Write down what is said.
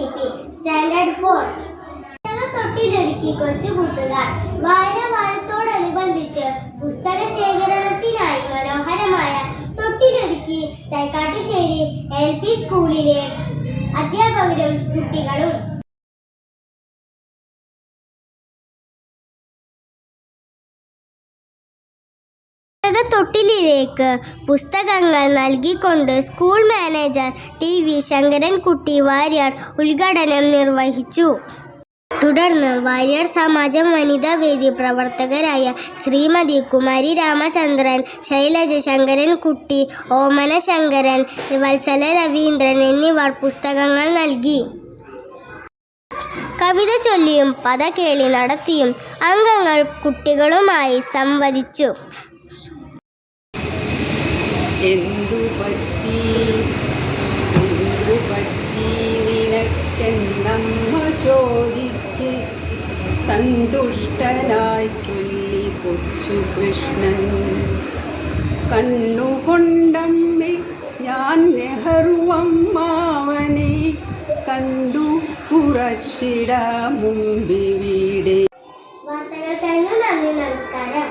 CP Standard 4. തൊട്ടിലൊരുക്കി കൊച്ചുകൂട്ടുകാർ വായന വാരത്തോടനുബന്ധിച്ച് പുസ്തക ശേഖരണത്തിനായി മനോഹരമായ തൊട്ടിലൊരുക്കി തൈക്കാട്ടുശ്ശേരി LP സ്കൂളിലെ അധ്യാപകരും കുട്ടികളും. തൊട്ടിലേക്ക് പുസ്തകങ്ങൾ നൽകിക്കൊണ്ട് school manager TV Sankarankutty Warrier ഉദ്ഘാടനം നിർവഹിച്ചു. തുടർന്ന് വാര്യർ സമാജം വനിതാ വേദി പ്രവർത്തകരായ ശ്രീമതി കുമാരി രാമചന്ദ്രൻ, ശൈലജ ശങ്കരൻകുട്ടി, ഓമന ശങ്കരൻ, വത്സല രവീന്ദ്രൻ എന്നിവർ പുസ്തകങ്ങൾ നൽകി. കവിത ചൊല്ലിയും പദകേളി നടത്തിയും അംഗങ്ങൾ കുട്ടികളുമായി സംവദിച്ചു. എന്തു പറ്റി നിനക്കെന്നമ്മ ചോദിക്ക്, സന്തുഷ്ടനായി ചൊല്ലി കൊച്ചു കൃഷ്ണൻ. കണ്ണുകൊണ്ടമ്മേ ഞാൻ നെഹ്റുവമ്മാവനെ കണ്ടു കുറച്ചിട മുമ്പിവിടെ. വാർത്തകൾ കഴിഞ്ഞു. നന്ദി, നമസ്കാരം.